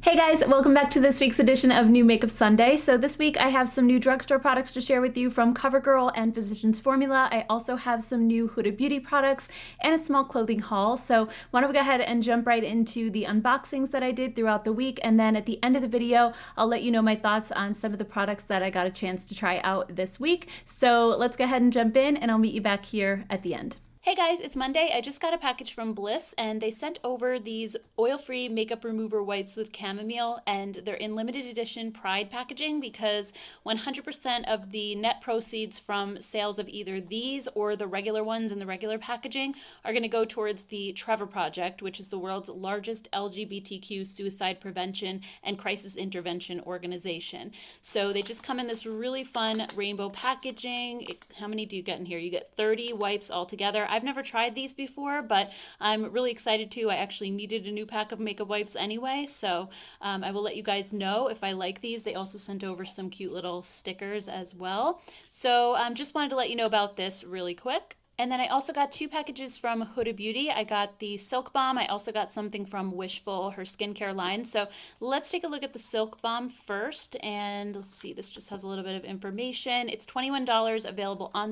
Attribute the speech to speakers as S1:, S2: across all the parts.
S1: Hey guys, welcome back to this week's edition of New Makeup Sunday. So this week I have some new drugstore products to share with you from Covergirl and Physicians Formula. I also have some new Huda Beauty products and a small clothing haul. So why don't we go ahead and jump right into the unboxings that I did throughout the week, and then at the end of the video I'll let you know my thoughts on some of the products that I got a chance to try out this week. So let's go ahead and jump in and I'll meet you back here at the end. Hey guys, it's Monday. I just got a package from Bliss and they sent over these oil-free makeup remover wipes with chamomile, and they're in limited edition Pride packaging because 100% of the net proceeds from sales of either these or the regular ones in the regular packaging are going to go towards the Trevor Project, which is the world's largest LGBTQ suicide prevention and crisis intervention organization. So they just come in this really fun rainbow packaging. How many do you get in here? You get 30 wipes all together. I've never tried these before, but I'm really excited to. I actually needed a new pack of makeup wipes anyway, so I will let you guys know if I like these. They also sent over some cute little stickers as well. So just wanted to let you know about this really quick. And then I also got two packages from Huda Beauty. I got the Silk Balm. I also got something from Wishful, her skincare line. So let's take a look at the Silk Balm first. And let's see, this just has a little bit of information. It's $21, available in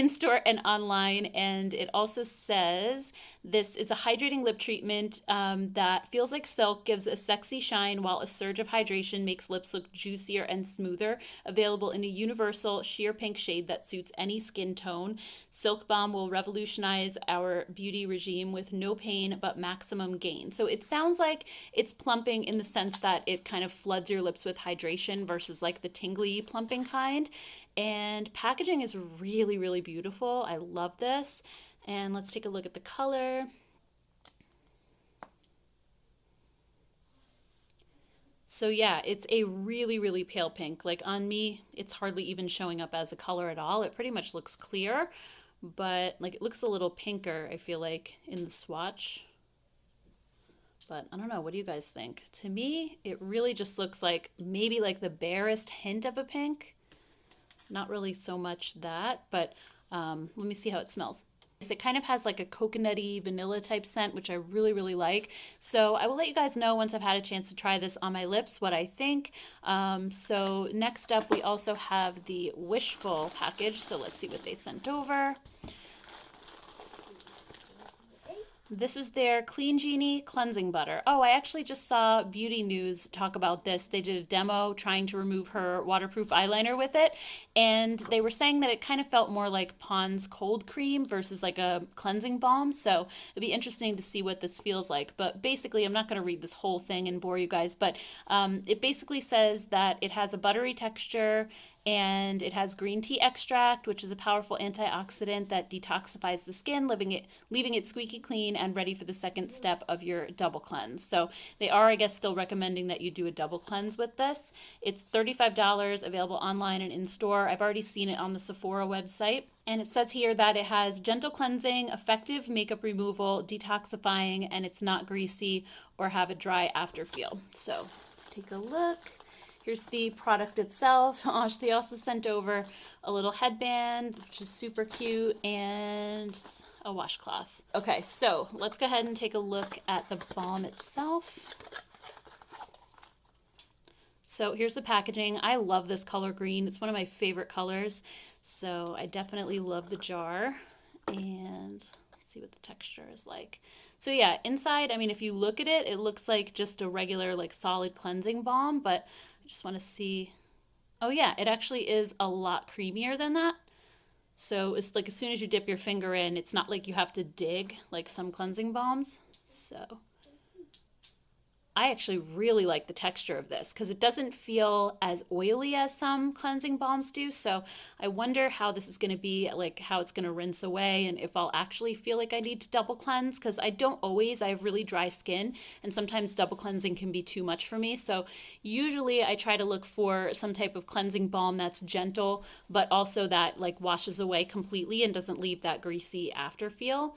S1: store and online. And it also says this is a hydrating lip treatment that feels like silk, gives a sexy shine, while a surge of hydration makes lips look juicier and smoother. Available in a universal sheer pink shade that suits any skin tone. Silk Balm will revolutionize our beauty regime with no pain but maximum gain. So it sounds like it's plumping in the sense that it kind of floods your lips with hydration versus like the tingly plumping kind. And packaging is really, really beautiful. I love this. And let's take a look at the color. So yeah, it's a really, really pale pink. Like on me, it's hardly even showing up as a color at all. It pretty much looks clear, but like it looks a little pinker, I feel like, in the swatch. But I don't know, what do you guys think? To me, it really just looks like maybe like the barest hint of a pink. Not really so much that, but let me see how it smells. It kind of has like a coconutty vanilla type scent, which I really, really like. So I will let you guys know once I've had a chance to try this on my lips what I think. So next up, we also have the Wishful package. So let's see what they sent over. This is their Clean Genie Cleansing Butter. Oh, I actually just saw Beauty News talk about this. They did a demo trying to remove her waterproof eyeliner with it, and they were saying that it kind of felt more like Pond's cold cream versus like a cleansing balm. So it'd be interesting to see what this feels like. But basically, I'm not going to read this whole thing and bore you guys, but it basically says that it has a buttery texture, and it has green tea extract, which is a powerful antioxidant that detoxifies the skin, leaving it squeaky clean and ready for the second step of your double cleanse. So they are, I guess, still recommending that you do a double cleanse with this. It's $35, available online and in store. I've already seen it on the Sephora website. And it says here that it has gentle cleansing, effective makeup removal, detoxifying, and it's not greasy or have a dry after feel. So let's take a look. Here's the product itself. Oh, they also sent over a little headband, which is super cute, and a washcloth. Okay, so let's go ahead and take a look at the balm itself. So here's the packaging. I love this color green. It's one of my favorite colors. So I definitely love the jar. And let's see what the texture is like. So yeah, inside, I mean, if you look at it, it looks like just a regular, like solid cleansing balm, but I just want to see. Oh yeah, it actually is a lot creamier than that. So it's like as soon as you dip your finger in, it's not like you have to dig like some cleansing balms. So I actually really like the texture of this because it doesn't feel as oily as some cleansing balms do. So I wonder how this is going to be, like how it's going to rinse away, and if I'll actually feel like I need to double cleanse, because I don't always. I have really dry skin, and sometimes double cleansing can be too much for me. So usually I try to look for some type of cleansing balm that's gentle, but also that like washes away completely and doesn't leave that greasy after feel.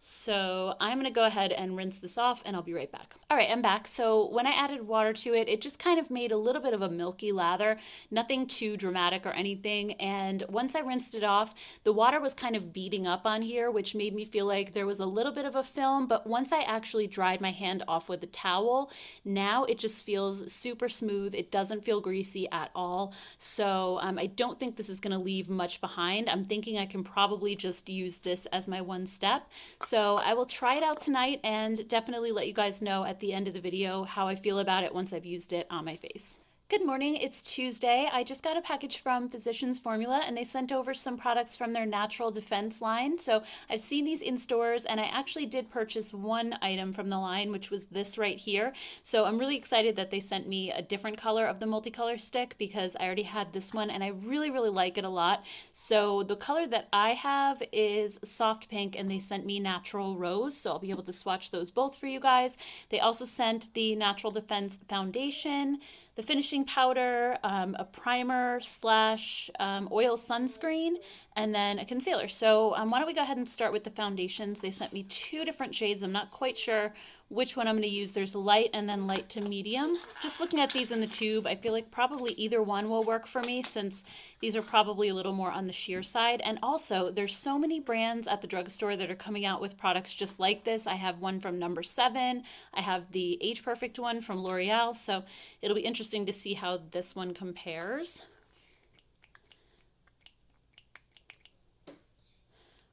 S1: So I'm going to go ahead and rinse this off and I'll be right back. All right, I'm back. So when I added water to it, it just kind of made a little bit of a milky lather, nothing too dramatic or anything. And once I rinsed it off, the water was kind of beating up on here, which made me feel like there was a little bit of a film. But once I actually dried my hand off with a towel, now it just feels super smooth. It doesn't feel greasy at all. So I don't think this is going to leave much behind. I'm thinking I can probably just use this as my one step. So I will try it out tonight and definitely let you guys know at the end of the video how I feel about it once I've used it on my face. Good morning, it's Tuesday. I just got a package from Physicians Formula and they sent over some products from their Natural Defense line. So I've seen these in stores and I actually did purchase one item from the line, which was this right here. So I'm really excited that they sent me a different color of the multicolor stick because I already had this one and I really like it a lot. So the color that I have is soft pink and they sent me natural rose. So I'll be able to swatch those both for you guys. They also sent the Natural Defense foundation, the finishing powder, a primer slash oil sunscreen, and then a concealer. So why don't we go ahead and start with the foundations. They sent me two different shades. I'm not quite sure which one I'm going to use. There's light and then light to medium. Just looking at these in the tube, I feel like probably either one will work for me since these are probably a little more on the sheer side. And also, there's so many brands at the drugstore that are coming out with products just like this. I have one from Number 7. I have the Age Perfect one from L'Oreal. So it'll be interesting to see how this one compares.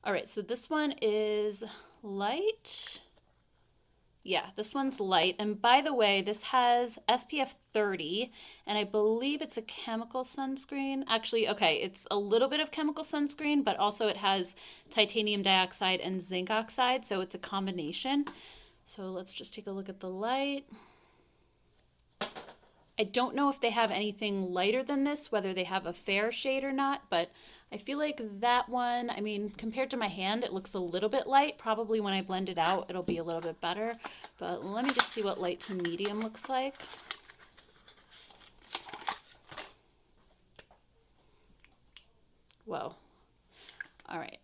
S1: All right, so this one is light. Yeah, this one's light. And by the way, this has SPF 30, and I believe it's a chemical sunscreen. Actually, okay, it's a little bit of chemical sunscreen, but also it has titanium dioxide and zinc oxide, so it's a combination. So let's just take a look at the light. I don't know if they have anything lighter than this, whether they have a fair shade or not, but I feel like that one, I mean, compared to my hand, it looks a little bit light. Probably when I blend it out, it'll be a little bit better. But let me just see what light to medium looks like. Whoa. All right.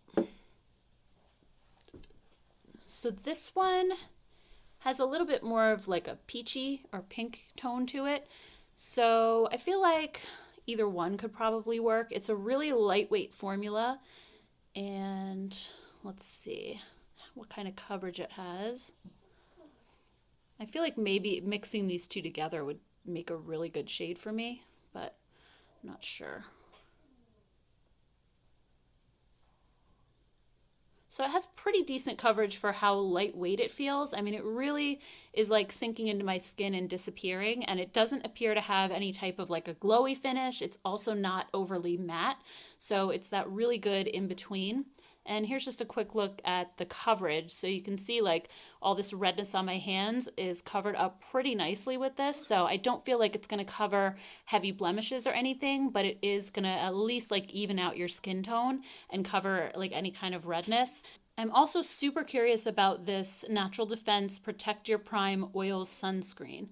S1: So this one has a little bit more of like a peachy or pink tone to it. So I feel like either one could probably work. It's a really lightweight formula. And let's see what kind of coverage it has. I feel like maybe mixing these two together would make a really good shade for me, but I'm not sure. So it has pretty decent coverage for how lightweight it feels. I mean, it really is like sinking into my skin and disappearing, and it doesn't appear to have any type of like a glowy finish. It's also not overly matte, so it's that really good in between. And here's just a quick look at the coverage. So you can see like all this redness on my hands is covered up pretty nicely with this. So I don't feel like it's going to cover heavy blemishes or anything, but it is going to at least like even out your skin tone and cover like any kind of redness. I'm also super curious about this Natural Defense Protect Your Prime Oil Sunscreen.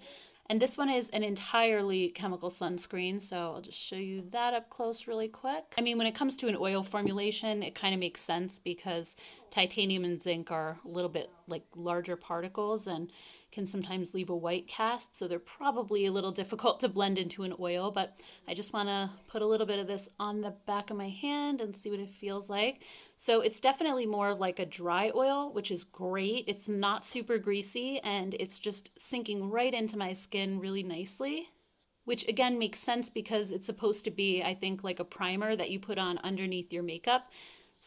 S1: And this one is an entirely chemical sunscreen, so I'll just show you that up close really quick. I mean, when it comes to an oil formulation, it kind of makes sense because titanium and zinc are a little bit like larger particles and can sometimes leave a white cast, so they're probably a little difficult to blend into an oil, but I just want to put a little bit of this on the back of my hand and see what it feels like. So it's definitely more of like a dry oil, which is great. It's not super greasy and it's just sinking right into my skin really nicely, which again makes sense because it's supposed to be, I think, like a primer that you put on underneath your makeup.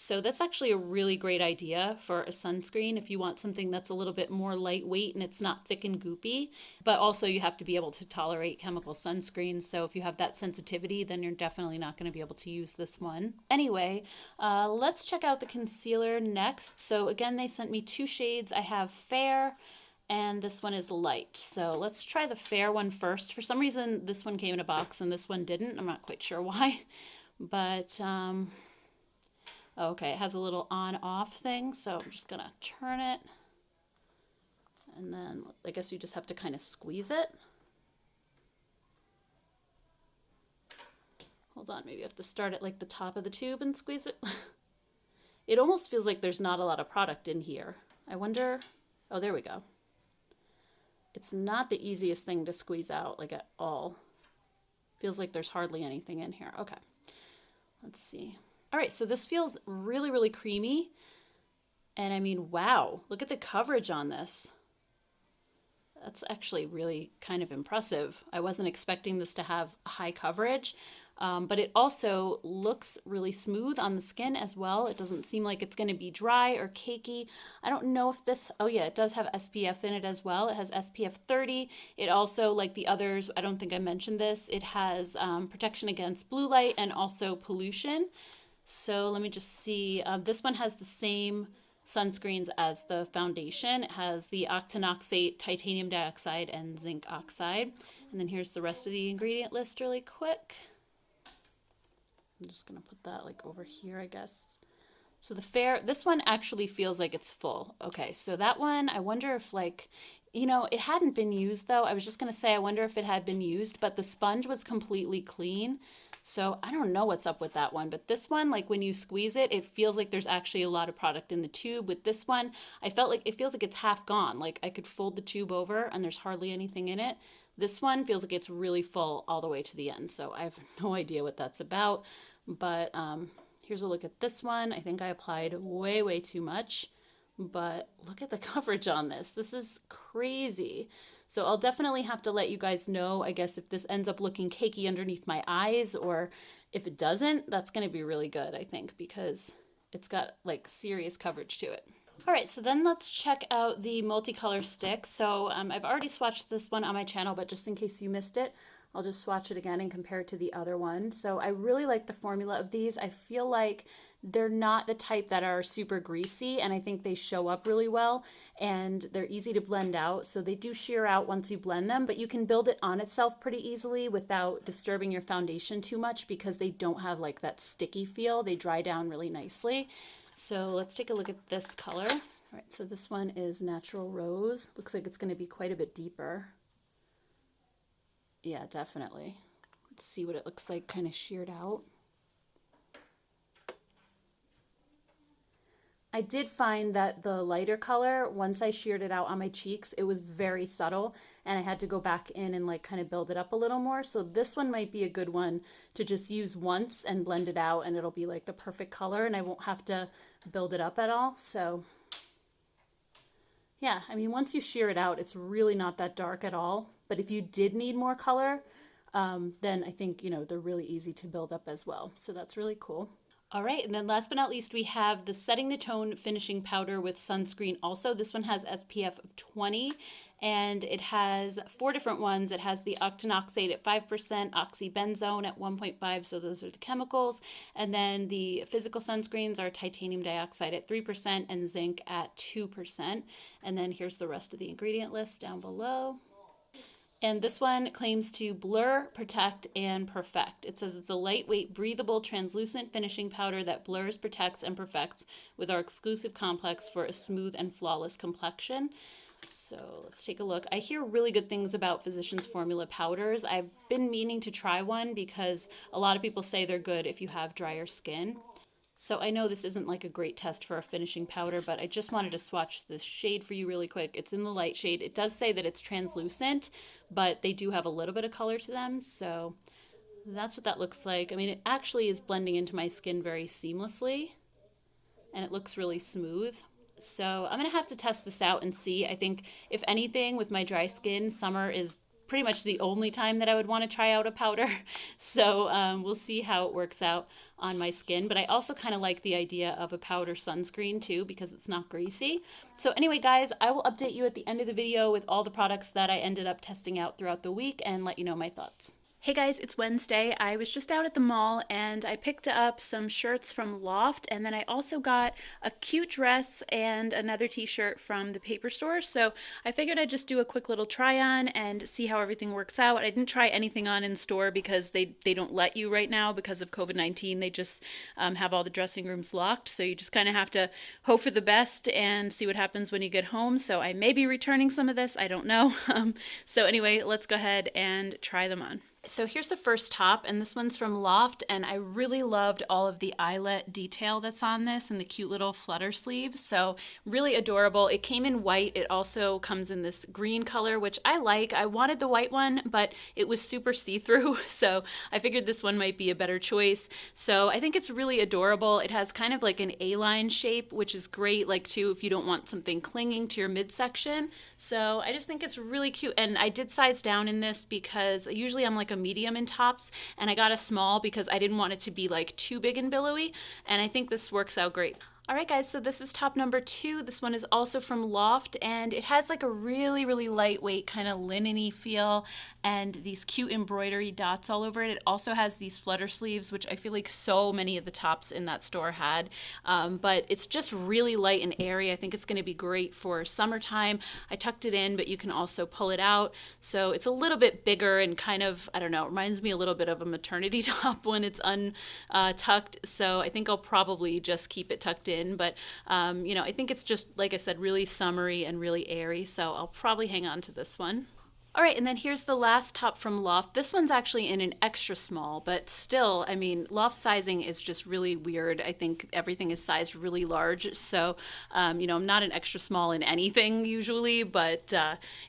S1: So that's actually a really great idea for a sunscreen if you want something that's a little bit more lightweight and it's not thick and goopy. But also you have to be able to tolerate chemical sunscreens. So if you have that sensitivity, then you're definitely not going to be able to use this one. Anyway, let's check out the concealer next. So again, they sent me two shades. I have Fair and this one is Light. So let's try the Fair one first. For some reason, this one came in a box and this one didn't. I'm not quite sure why, but okay, it has a little on-off thing, so I'm just gonna turn it. And then I guess you just have to kind of squeeze it. Hold on, maybe I have to start at like the top of the tube and squeeze it. It almost feels like there's not a lot of product in here.
S2: I wonder, oh, there we go. It's not the easiest thing to squeeze out, like at all. Feels like there's hardly anything in here. Okay, let's see. All right, so this feels really, really creamy. And I mean, wow, look at the coverage on this. That's actually really kind of impressive. I wasn't expecting this to have high coverage, but it also looks really smooth on the skin as well. It doesn't seem like it's going to be dry or cakey. I don't know if this, oh yeah, it does have SPF in it as well. It has SPF 30. It also, like the others, I don't think I mentioned this, it has protection against blue light and also pollution. So let me just see. This one has the same sunscreens as the foundation. It has the octinoxate, titanium dioxide, and zinc oxide. And then here's the rest of the ingredient list really quick. I'm just gonna put that like over here, I guess. So this one actually feels like it's full. Okay, so that one, I wonder if like, you know, it hadn't been used though. I was just gonna say, I wonder if it had been used, but the sponge was completely clean. So I don't know what's up with that one, but this one, like when you squeeze it, it feels like there's actually a lot of product in the tube. With this one, I felt like it feels like it's half gone. Like I could fold the tube over and there's hardly anything in it. This one feels like it's really full all the way to the end. So I have no idea what that's about, but here's a look at this one. I think I applied way, way too much, but look at the coverage on this. This is crazy. So I'll definitely have to let you guys know, I guess, if this ends up looking cakey underneath my eyes, or if it doesn't, that's going to be really good, I think, because it's got like serious coverage to it. All right, so then let's check out the multicolor stick. So I've already swatched this one on my channel, but just in case you missed it, I'll just swatch it again and compare it to the other one. So I really like the formula of these. I feel like they're not the type that are super greasy, and I think they show up really well, and they're easy to blend out. So they do sheer out once you blend them, but you can build it on itself pretty easily without disturbing your foundation too much because they don't have like that sticky feel. They dry down really nicely. So let's take a look at this color. All right, so this one is Natural Rose. Looks like it's going to be quite a bit deeper. Yeah, definitely. Let's see what it looks like kind of sheared out. I did find that the lighter color, once I sheared it out on my cheeks, it was very subtle, and I had to go back in and like kind of build it up a little more. So this one might be a good one to just use once and blend it out, and it'll be like the perfect color, and I won't have to build it up at all. So yeah, I mean, once you shear it out, it's really not that dark at all. But if you did need more color, then I think, you know, they're really easy to build up as well. So that's really cool. All right, and then last but not least, we have the Setting the Tone Finishing Powder with Sunscreen also. This one has SPF of 20, and it has 4 different ones. It has the octinoxate at 5%, oxybenzone at 1.5, so those are the chemicals. And then the physical sunscreens are titanium dioxide at 3% and zinc at 2%. And then here's the rest of the ingredient list down below. And this one claims to blur, protect, and perfect. It says it's a lightweight, breathable, translucent finishing powder that blurs, protects, and perfects with our exclusive complex for a smooth and flawless complexion. So let's take a look. I hear really good things about Physicians Formula powders. I've been meaning to try one because a lot of people say they're good if you have drier skin. So I know this isn't like a great test for a finishing powder, but I just wanted to swatch this shade for you really quick. It's in the light shade. It does say that it's translucent, but they do have a little bit of color to them. So that's what that looks like. I mean, it actually is blending into my skin very seamlessly, and it looks really smooth. So I'm going to have to test this out and see. I think if anything, with my dry skin, summer is pretty much the only time that I would want to try out a powder. So we'll see how it works out on my skin. But I also kind of like the idea of a powder sunscreen too, because it's not greasy. So anyway, guys, I will update you at the end of the video with all the products that I ended up testing out throughout the week and let you know my thoughts.
S1: Hey guys, it's Wednesday. I was just out at the mall and I picked up some shirts from LOFT, and then I also got a cute dress and another t-shirt from the paper store. So I figured I'd just do a quick little try on and see how everything works out. I didn't try anything on in store because they don't let you right now because of COVID-19. They just have all the dressing rooms locked. So you just kind of have to hope for the best and see what happens when you get home. So I may be returning some of this. I don't know. So anyway, let's go ahead and try them on.
S2: So here's the first top, and this one's from LOFT, and I really loved all of the eyelet detail that's on this and the cute little flutter sleeves. So really adorable. It came in white. It also comes in this green color, which I like. I wanted the white one, but it was super see-through, so I figured this one might be a better choice. So I think it's really adorable. It has kind of like an A-line shape, which is great, like too, if you don't want something clinging to your midsection. So I just think it's really cute, and I did size down in this because usually I'm like a medium in tops, and I got a small because I didn't want it to be like too big and billowy, and I think this works out great. All right, guys, so this is top number 2. This one is also from LOFT, and it has like a really, really lightweight kind of linen-y feel and these cute embroidery dots all over it. It also has these flutter sleeves, which I feel like so many of the tops in that store had, but it's just really light and airy. I think it's going to be great for summertime. I tucked it in, but you can also pull it out, so it's a little bit bigger and kind of, I don't know, it reminds me a little bit of a maternity top when it's untucked, so I think I'll probably just keep it tucked in. But you know, I think it's just, like I said, really summery and really airy, so I'll probably hang on to this one. All right, and then here's the last top from LOFT. This one's actually in an extra small, but still, I mean, LOFT sizing is just really weird. I think everything is sized really large, so, you know, I'm not an extra small in anything usually, but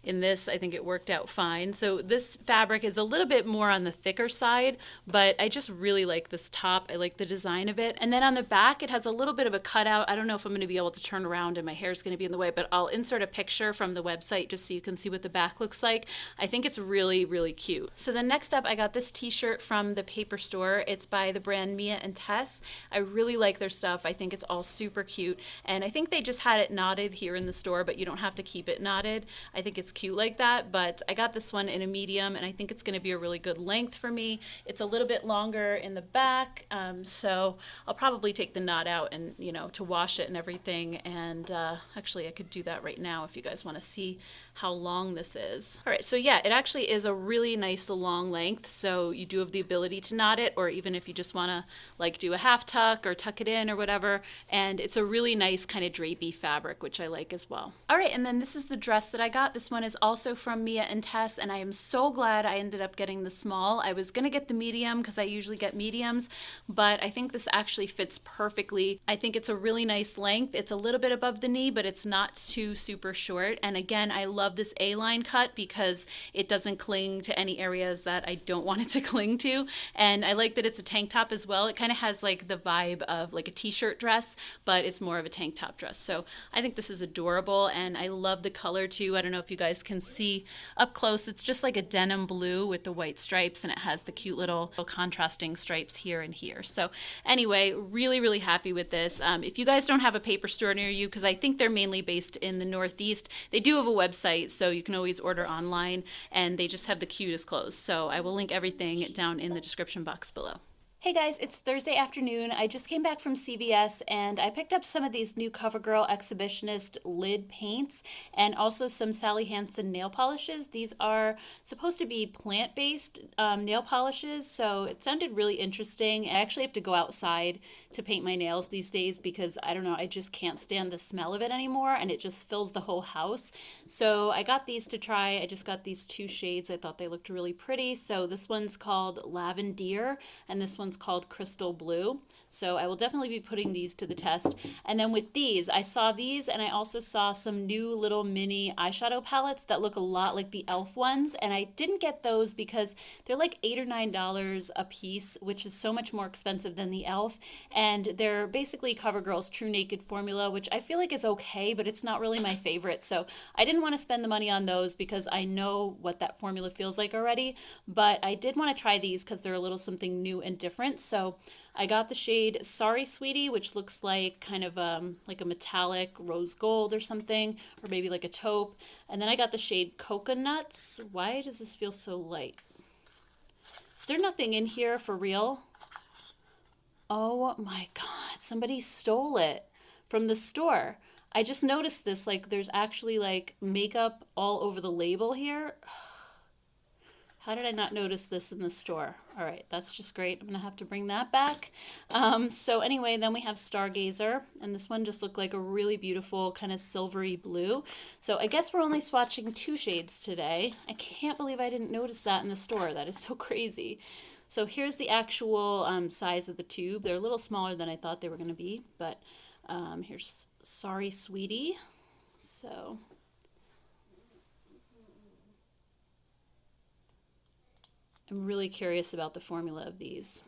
S2: in this, I think it worked out fine. So this fabric is a little bit more on the thicker side, but I just really like this top. I like the design of it. And then on the back, it has a little bit of a cutout. I don't know if I'm going to be able to turn around and my hair is going to be in the way, but I'll insert a picture from the website just so you can see what the back looks like. I think it's really, really cute. So then next up, I got this t-shirt from the paper store. It's by the brand Mia and Tess. I really like their stuff. I think it's all super cute. And I think they just had it knotted here in the store, but you don't have to keep it knotted. I think it's cute like that, but I got this one in a medium, and I think it's gonna be a really good length for me. It's a little bit longer in the back, so I'll probably take the knot out and, you know, to wash it and everything. And actually, I could do that right now if you guys wanna see how long this is. All right, so yeah, it actually is a really nice long length, so you do have the ability to knot it, or even if you just wanna like do a half tuck or tuck it in or whatever, and it's a really nice kind of drapey fabric, which I like as well. All right, and then this is the dress that I got. This one is also from Mia and Tess, and I am so glad I ended up getting the small. I was gonna get the medium because I usually get mediums, but I think this actually fits perfectly. I think it's a really nice length. It's a little bit above the knee, but it's not too super short, and again, I love this A-line cut because it doesn't cling to any areas that I don't want it to cling to. And I like that it's a tank top as well. It kind of has like the vibe of like a t-shirt dress, but it's more of a tank top dress. So I think this is adorable, and I love the color too. I don't know if you guys can see up close. It's just like a denim blue with the white stripes, and it has the cute little contrasting stripes here and here. So anyway, really, really happy with this. If you guys don't have a paper store near you, because I think they're mainly based in the Northeast, they do have a website, so you can always order online, and they just have the cutest clothes. So I will link everything down in the description box below. Hey guys, it's Thursday afternoon. I just came back from CVS and I picked up some of these new Covergirl Exhibitionist lid paints and also some Sally Hansen nail polishes. These are supposed to be plant-based nail polishes, so it sounded really interesting. I actually have to go outside to paint my nails these days because, I don't know, I just can't stand the smell of it anymore, and it just fills the whole house. So I got these to try. I just got these 2 shades. I thought they looked really pretty. So this one's called Lavender, and this one's called Crystal Blue. So I will definitely be putting these to the test. And then with these, I saw these, and I also saw some new little mini eyeshadow palettes that look a lot like the e.l.f. ones. And I didn't get those because they're like $8 or $9 a piece, which is so much more expensive than the e.l.f. And they're basically CoverGirl's True Naked formula, which I feel like is okay, but it's not really my favorite. So I didn't want to spend the money on those because I know what that formula feels like already. But I did want to try these because they're a little something new and different. So I got the shade Sorry Sweetie, which looks like kind of like a metallic rose gold or something, or maybe like a taupe. And then I got the shade Coconuts. Why does this feel so light? Is there nothing in here for real? Oh my God, somebody stole it from the store. I just noticed this, like there's actually like makeup all over the label here. How did I not notice this in the store? All right, that's just great. I'm gonna have to bring that back. So anyway, then we have Stargazer, and this one just looked like a really beautiful kind of silvery blue. So I guess we're only swatching 2 shades today. I can't believe I didn't notice that in the store. That is so crazy. So here's the actual size of the tube. They're a little smaller than I thought they were gonna be, but here's Sorry Sweetie. So I'm really curious about the formula of these.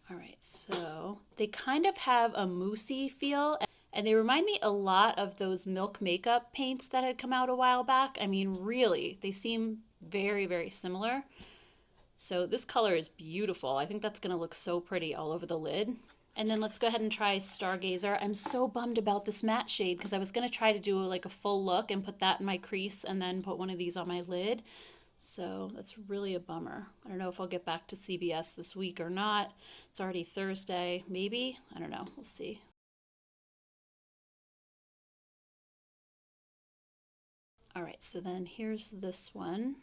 S2: All right, so they kind of have a moussey feel, and they remind me a lot of those Milk makeup paints that had come out a while back. I mean, really, they seem very, very similar. So this color is beautiful. I think that's gonna look so pretty all over the lid. And then let's go ahead and try Stargazer. I'm so bummed about this matte shade because I was going to try to do like a full look and put that in my crease and then put one of these on my lid. So that's really a bummer. I don't know if I'll get back to CVS this week or not. It's already Thursday, maybe. I don't know. We'll see. All right, so then here's this one.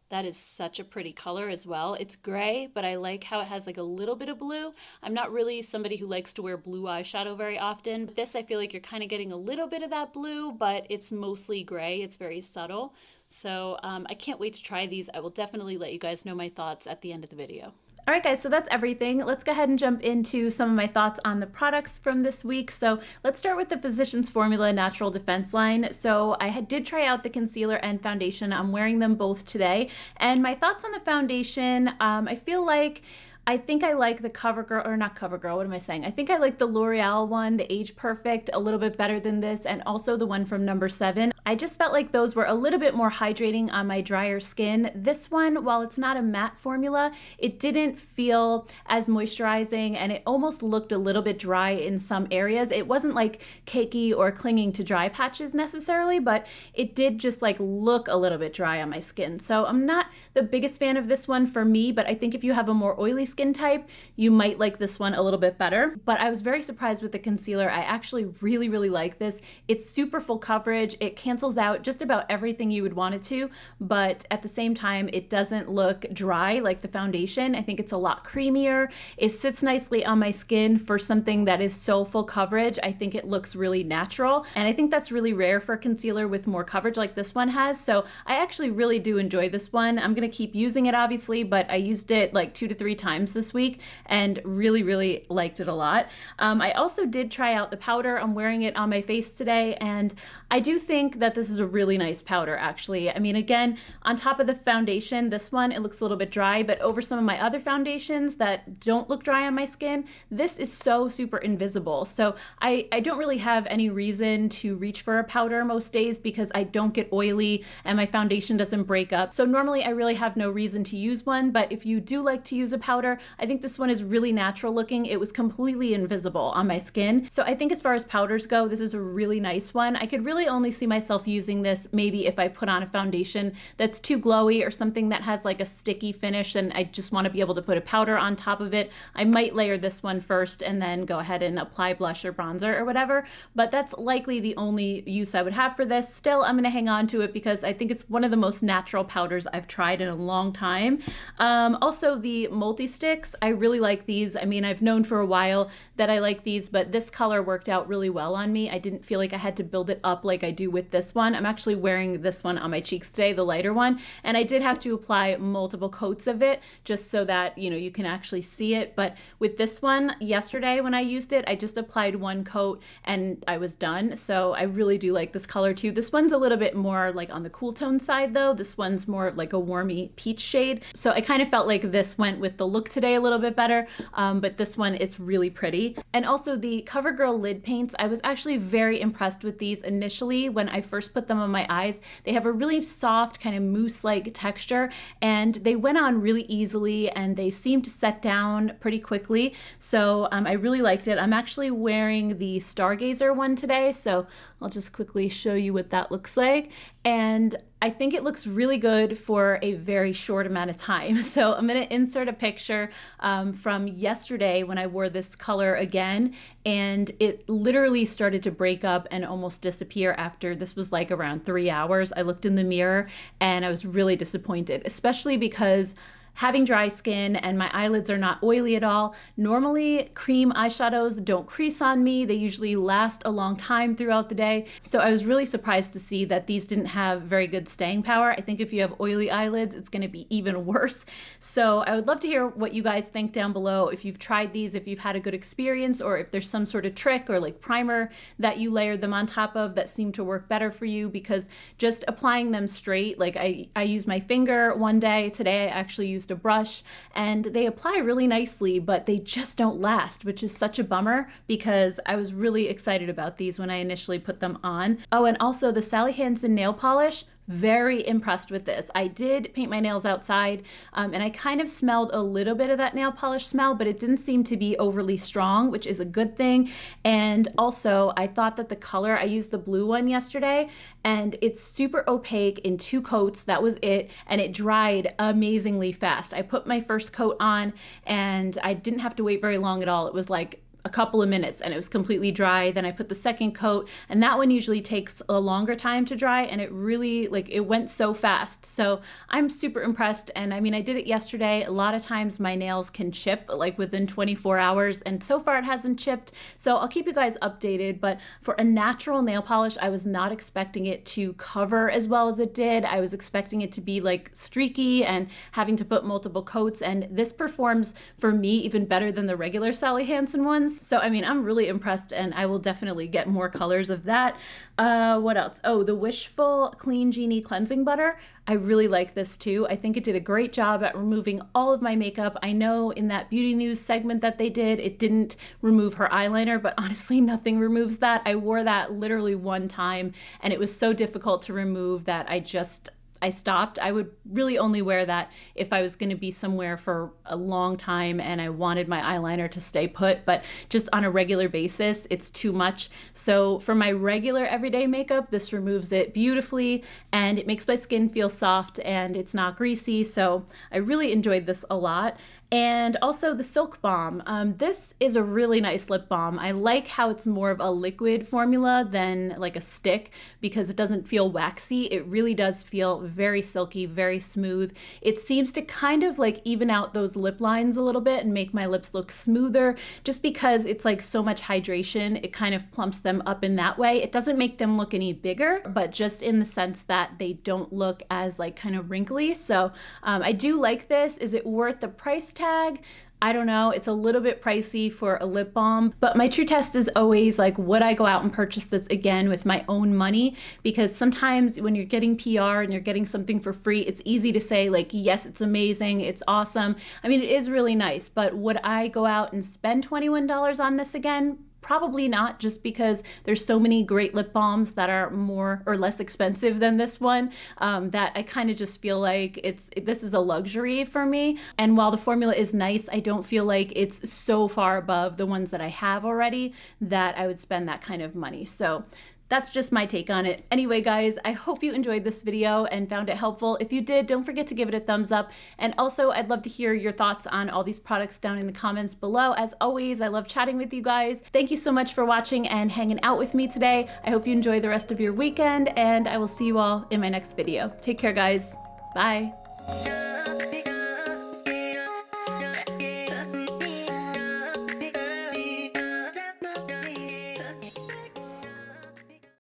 S2: That is such a pretty color as well. It's gray, but I like how it has like a little bit of blue. I'm not really somebody who likes to wear blue eyeshadow very often. But this, I feel like you're kind of getting a little bit of that blue, but it's mostly gray. It's very subtle. So I can't wait to try these. I will definitely let you guys know my thoughts at the end of the video.
S1: All right, guys, so that's everything. Let's go ahead and jump into some of my thoughts on the products from this week. So let's start with the Physicians Formula Natural Defense line. So I did try out the concealer and foundation. I'm wearing them both today. And my thoughts on the foundation, I think I like the Covergirl, or not Covergirl, what am I saying? I think I like the L'Oreal one, the Age Perfect, a little bit better than this, and also the one from number 7. I just felt like those were a little bit more hydrating on my drier skin. This one, while it's not a matte formula, it didn't feel as moisturizing, and it almost looked a little bit dry in some areas. It wasn't like cakey or clinging to dry patches necessarily, but it did just like look a little bit dry on my skin. So I'm not the biggest fan of this one for me, but I think if you have a more oily skin type, you might like this one a little bit better. But I was very surprised with the concealer. I actually really like this. It's super full coverage. It cancels out just about everything you would want it to, but at the same time, it doesn't look dry like the foundation. I think it's a lot creamier. It sits nicely on my skin for something that is so full coverage. I think it looks really natural, and I think that's really rare for a concealer with more coverage like this one has. So I actually really do enjoy this one. I'm gonna keep using it obviously, but I used it like 2 to 3 times this week and really liked it a lot. I also did try out the powder. I'm wearing it on my face today, and I do think that this is a really nice powder actually. I mean, again, on top of the foundation, this one, it looks a little bit dry, but over some of my other foundations that don't look dry on my skin, this is so super invisible. So I don't really have any reason to reach for a powder most days because I don't get oily and my foundation doesn't break up. So normally I really have no reason to use one, but if you do like to use a powder, I think this one is really natural looking. It was completely invisible on my skin. So I think as far as powders go, this is a really nice one. I could really only see myself using this maybe if I put on a foundation that's too glowy or something that has like a sticky finish and I just want to be able to put a powder on top of it. I might layer this one first and then go ahead and apply blush or bronzer or whatever, but that's likely the only use I would have for this. Still, I'm going to hang on to it because I think it's one of the most natural powders I've tried in a long time. Also, the multi-sticks, I really like these. I mean, I've known for a while that I like these, but this color worked out really well on me. I didn't feel like I had to build it up like I do with this one. I'm actually wearing this one on my cheeks today, the lighter one, and I did have to apply multiple coats of it just so that, you know, you can actually see it. But with this one, yesterday when I used it, I just applied one coat and I was done. So I really do like this color too. This one's a little bit more like on the cool tone side though. This one's more like a warmy peach shade. So I kind of felt like this went with the look today a little bit better, but this one, it's really pretty. And also the Covergirl lid paints, I was actually very impressed with these initially when I first put them on my eyes. They have a really soft kind of mousse-like texture and they went on really easily and they seemed to set down pretty quickly. So I really liked it. I'm actually wearing the Stargazer one today, so I'll just quickly show you what that looks like. And I think it looks really good for a very short amount of time. So I'm gonna insert a picture from yesterday when I wore this color again, and it literally started to break up and almost disappear after, this was like around 3 hours. I looked in the mirror and I was really disappointed, especially because having dry skin and my eyelids are not oily at all. Normally, cream eyeshadows don't crease on me. They usually last a long time throughout the day. So I was really surprised to see that these didn't have very good staying power. I think if you have oily eyelids, it's gonna be even worse. So I would love to hear what you guys think down below. If you've tried these, if you've had a good experience, or if there's some sort of trick or like primer that you layered them on top of that seemed to work better for you, because just applying them straight, like I used my finger one day. Today I actually used a brush, and they apply really nicely, but they just don't last, which is such a bummer because I was really excited about these when I initially put them on. Oh, and also the Sally Hansen nail polish, very impressed with this. I did paint my nails outside, and I kind of smelled a little bit of that nail polish smell, but it didn't seem to be overly strong, which is a good thing. And also, I thought that the color, I used the blue one yesterday, and it's super opaque in 2 coats. That was it, and it dried amazingly fast. I put my first coat on, and I didn't have to wait very long at all. It was like a couple of minutes and it was completely dry. Then I put the second coat, and that one usually takes a longer time to dry, and it really, like, it went so fast. So I'm super impressed. And I mean, I did it yesterday. A lot of times my nails can chip like within 24 hours, and so far it hasn't chipped. So I'll keep you guys updated. But for a natural nail polish, I was not expecting it to cover as well as it did. I was expecting it to be like streaky and having to put multiple coats, and this performs for me even better than the regular Sally Hansen ones. So, I mean, I'm really impressed, and I will definitely get more colors of that. What else? Oh, the Wishful Clean Genie Cleansing Butter. I really like this too. I think it did a great job at removing all of my makeup. I know in that beauty news segment that they did, it didn't remove her eyeliner, but honestly, nothing removes that. I wore that literally one time, and it was so difficult to remove that I stopped. I would really only wear that if I was going to be somewhere for a long time and I wanted my eyeliner to stay put, but just on a regular basis, it's too much. So for my regular everyday makeup, this removes it beautifully, and it makes my skin feel soft and it's not greasy. So I really enjoyed this a lot. And also the Silk Balm. This is a really nice lip balm. I like how it's more of a liquid formula than like a stick, because it doesn't feel waxy. It really does feel very silky, very smooth. It seems to kind of like even out those lip lines a little bit and make my lips look smoother, just because it's like so much hydration. It kind of plumps them up in that way. It doesn't make them look any bigger, but just in the sense that they don't look as like kind of wrinkly. So I do like this. Is it worth the price tag? I don't know. It's a little bit pricey for a lip balm, but my true test is always like, would I go out and purchase this again with my own money? Because sometimes when you're getting PR and you're getting something for free, it's easy to say like, yes, it's amazing, it's awesome. I mean, it is really nice, but would I go out and spend $21 on this again? Probably not, just because there's so many great lip balms that are more or less expensive than this one, that I kind of just feel like this is a luxury for me. And while the formula is nice, I don't feel like it's so far above the ones that I have already that I would spend that kind of money. So that's just my take on it. Anyway, guys, I hope you enjoyed this video and found it helpful. If you did, don't forget to give it a thumbs up. And also, I'd love to hear your thoughts on all these products down in the comments below. As always, I love chatting with you guys. Thank you so much for watching and hanging out with me today. I hope you enjoy the rest of your weekend, and I will see you all in my next video. Take care, guys. Bye.